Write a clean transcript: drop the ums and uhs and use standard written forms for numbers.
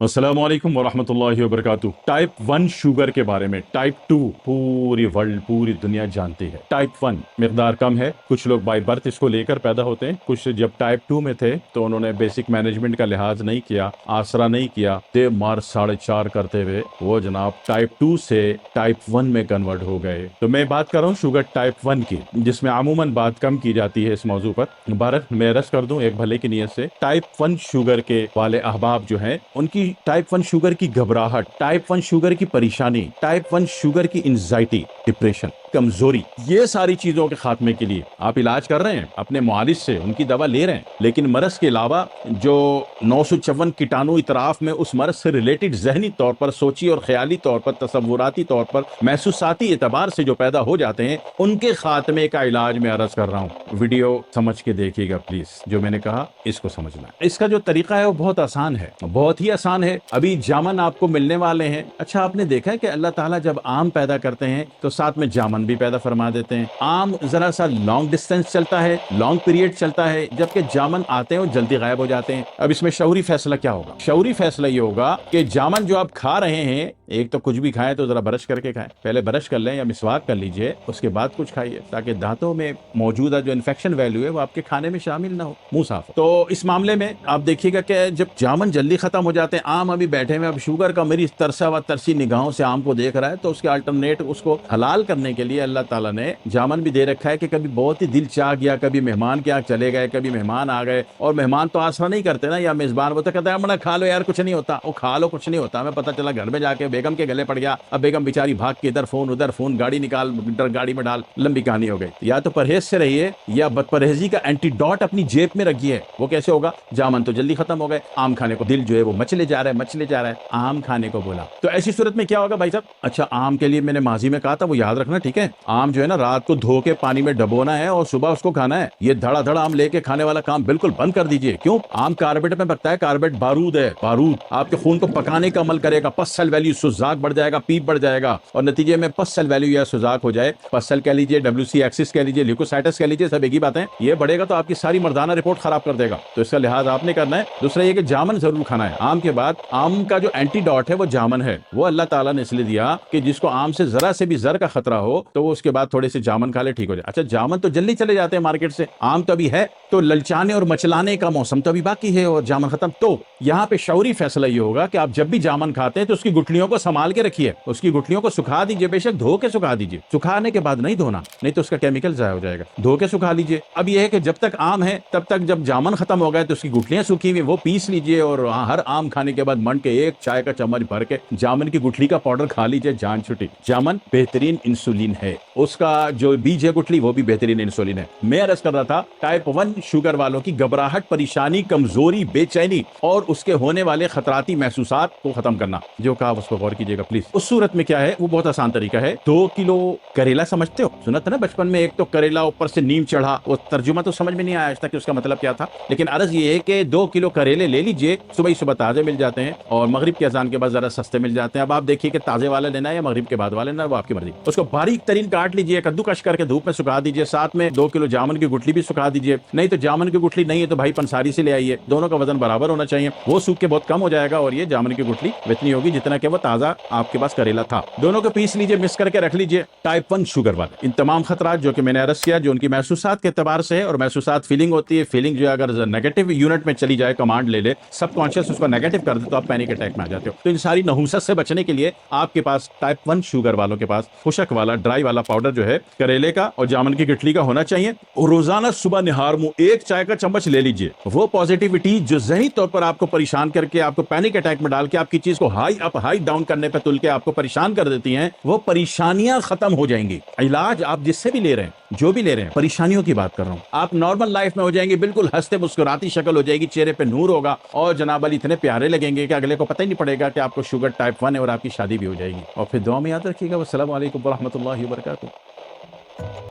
अस्सलाम वालेकुम वरहमतुल्लाहि वबरकातुह। टाइप 1 शुगर के बारे में, टाइप 2 पूरी वर्ल्ड पूरी दुनिया जानती है। टाइप 1 मिकदार कम है, कुछ लोग बाय बर्थ इसको लेकर पैदा होते हैं, कुछ जब टाइप 2 में थे तो उन्होंने बेसिक मैनेजमेंट का लिहाज नहीं किया, आसरा नहीं किया, दे मार 4.5 करते हुए वो जनाब टाइप 2 से टाइप 1 में कन्वर्ट हो गए। तो मैं बात कर रहा हूँ शुगर टाइप 1 की, जिसमें अमूमन बात कम की जाती है इस मौजू पर। भारत मैं रस कर दूं एक भले की नीयत से, टाइप 1 शुगर के वाले अहबाब जो हैं उनकी टाइप 1 शुगर की घबराहट, टाइप 1 शुगर की परेशानी, टाइप 1 शुगर की एंजाइटी, डिप्रेशन, कमजोरी, ये सारी चीजों के खात्मे के लिए आप इलाज कर रहे हैं अपने मुआलिज से, उनकी दवा ले रहे हैं, लेकिन मरज के अलावा जो 954 कीटाणु इतराफ में उस मरज से रिलेटेड जहनी तौर पर, सोची और ख्याली तौर पर, तसव्वुराती तौर पर, महसूसाती एतबार से जो पैदा हो जाते हैं, उनके खात्मे का इलाज मैं अर्ज कर रहा हूँ। वीडियो समझ के देखिएगा प्लीज, जो मैंने कहा इसको समझना। इसका जो तरीका है वो बहुत आसान है, बहुत ही आसान है। अभी जामन आपको मिलने वाले हैं। अच्छा, आपने देखा है कि अल्लाह ताला जब आम पैदा करते हैं तो साथ में जामन भी पैदा फरमा देते हैं। आम जरा सा लॉन्ग डिस्टेंस चलता है, लॉन्ग पीरियड चलता है, जबकि जामन आते हैं और जल्दी गायब हो जाते हैं। अब इसमें शऊरी फैसला क्या होगा? शऊरी फैसला ये होगा कि जामन जो आप खा रहे हैं, एक तो कुछ भी खाएं तो जरा ब्रश करके खाएं, पहले ब्रश कर लें या मिसवाक कर लीजिए, उसके बाद कुछ खाइए, ताकि दांतों में मौजूदा जो इन्फेक्शन वैल्यू है वो आपके खाने में शामिल ना हो, मुंह साफ हो। तो इस मामले में आप देखिएगा कि जब जामन जल्दी खत्म हो जाते हैं, आम अभी बैठे हुए, अब शुगर का मेरी तरसा व तरसी निगाहों से आम को देख रहा है, तो उसके अल्टरनेट उसको हलाल करने के लिए अल्लाह ताला ने जामन भी दे रखा है कि कभी बहुत ही दिल चाह गया, कभी मेहमान के यहाँ चले गए, कभी मेहमान आ गए, और मेहमान तो आसरा नहीं करते ना, या मेजबान वो तो कहता है बड़ा खा लो यार, कुछ नहीं होता, वो खा लो कुछ नहीं होता। हमें पता चला घर में जाके बेगम के गले पड़ गया, अब बेगम बेचारी भाग के इधर फोन उधर फोन, गाड़ी निकाल गाड़ी में डाल, लंबी कहानी हो गई। या तो परहेज से रहिए या बदपरहेजी का एंटीडोट अपनी जेब में रखिए। वो कैसे होगा? जामन तो जल्दी खत्म हो गए, आम खाने को दिल जो है वो मचले जा रहा है, मचले जा रहा है, आम खाने को बोला। तो ऐसी सूरत में क्या होगा भाई साहब? अच्छा, आम के लिए मैंने माजी में कहा था, वो याद रखना, ठीक है? आम जो है ना रात को धो के पानी में डबोना है और सुबह उसको खाना है। ये धड़ाधड़ आम लेके खाने वाला काम बिल्कुल बंद कर दीजिए। क्यों? आम कार्बेट में पकता है, कार्बेट बारूद है, बारूद आपके खून को पकाने का अमल करेगा, पस सेल वैल्यू सुजाक बढ़ जाएगा, पीप बढ़ जाएगा, और नतीजे में पस सेल वैल्यू या सुजाक हो जाए, पस सेल कह लीजिए, WC एक्सिस कह लीजिए, ल्यूकोसाइटिस कह लीजिए, सब एक ही बात है। ये बढ़ेगा तो आपकी सारी मर्दाना रिपोर्ट खराब कर देगा, तो इसका लिहाज आपने करना है। दूसरा ये कि जामन जरूर खाना है आम के बाद। आम का जो एंटीडोट है वो जामन है, वो अल्लाह ताला ने इसलिए दिया कि जिसको आम से जरा से भी जर का खतरा हो तो वो उसके बाद थोड़े से जामन खा ले, ठीक हो जाए। अच्छा, जामन तो जल्दी चले जाते हैं मार्केट से, आम तो अभी है, तो ललचाने और मचलाने का मौसम तो अभी बाकी है और जामन खत्म। तो यहाँ पे शऊरी फैसला ये होगा कि आप जब भी जामन खाते हैं तो उसकी गुठलियों को संभाल के रखिए, उसकी गुठलियों को सुखा दीजिए, बेशक धो के सुखा दीजिए, सुखाने के बाद नहीं धोना, नहीं तो उसका केमिकल जाया हो जाएगा, धो के सुखा लीजिए। अब यह है कि जब तक आम है तब तक, जब जामन खत्म हो गए तो उसकी गुठलियां सूखी हुई वो पीस लीजिए, और हर आम खाने के बाद मन के एक चाय का चम्मच भर के जामन की गुठली का पाउडर खा लीजिए, जान छुटी। जामन बेहतरीन इंसुलिन है, उसका जो बीज है गुठली वो भी बेहतरीन इंसुलिन है। मैं अर्ज कर रहा था टाइप 1 शुगर वालों की घबराहट, परेशानी, कमजोरी, बेचैनी और उसके होने वाले खतराती महसूसात को खत्म करना, जो कहा उसको गौर कीजिएगा प्लीज। उस सूरत में क्या है? वो बहुत आसान तरीका है। 2 किलो करेला समझते हो, सुना था ना बचपन में, एक तो करेला ऊपर से नीम चढ़ा, वो तर्जुमा तो समझ में नहीं आया आज तक कि उसका मतलब क्या था, लेकिन अर्ज ये है कि 2 किलो करेले ले लीजिए, सुबह ही सुबह ताजे मिल जाते हैं और मगरिब की अजान के बाद जरा सस्ते मिल जाते हैं। अब आप देखिए कि ताजे वाले लेना है या मगरिब के बाद वाले लेना है, वो आपकी मर्जी। उसको बारीक तरीन काट लीजिए, कद्दूकश करके धूप में सुखा दीजिए, साथ में 2 किलो जामन की गुठली भी सुखा दीजिए। नहीं तो जामन की गुठली नहीं है तो भाई पंसारी से ले आइए, दोनों का वजन बराबर होना चाहिए, वो सूख के बहुत कम हो जाएगा और ये जामन की गुठली इतनी होगी जितना कि वो ताजा आपके पास करेला था। दोनों को पीस लीजिए, मिक्स करके रख लीजिए। टाइप 1 शुगर वाले इन तमाम खतरात जो कि मैंने अर्ज किया, जो उनकी महसूसात के एतबार से है, और महसूसात फीलिंग होती है, फीलिंग जो अगर नेगेटिव यूनिट में चली जाए, कमांड ले ले, सबकॉन्शियस उसको नेगेटिव कर दे, तो आप पैनिक अटैक में आ जाते हो। तो इन सारी नहुसत से बचने के लिए आपके पास टाइप 1 शुगर वालों के पास खुशक वाला ड्राई वाला पाउडर जो है करेले का और जामन की गुठली का होना चाहिए। रोजाना सुबह निहार मुंह 1 चाय का चम्मच ले लीजिए। वो पॉजिटिविटी जो ज़हनी तौर पर आपको परेशान करके, आपको पैनिक अटैक में डाल के, आपकी चीज को हाई अप हाई डाउन करने पर तुल के आपको परेशान कर देती हैं, वो परेशानियां खत्म हो जाएंगी। इलाज आप जिससे भी ले रहे हैं, जो भी ले रहे हैं, परेशानियों की बात कर रहा हूं, आप नॉर्मल लाइफ में हो जाएंगे, बिल्कुल हंसते मुस्कुराती शक्ल हो जाएगी, चेहरे पे नूर होगा और जनाब अली इतने प्यारे लगेंगे कि अगले को पता ही नहीं पड़ेगा कि आपको शुगर टाइप 1 है, और आपकी शादी भी हो जाएगी। और फिर दुआ में याद रखिएगा। वस्सलामु अलैकुम वरहमतुल्लाहि वबरकातुहू।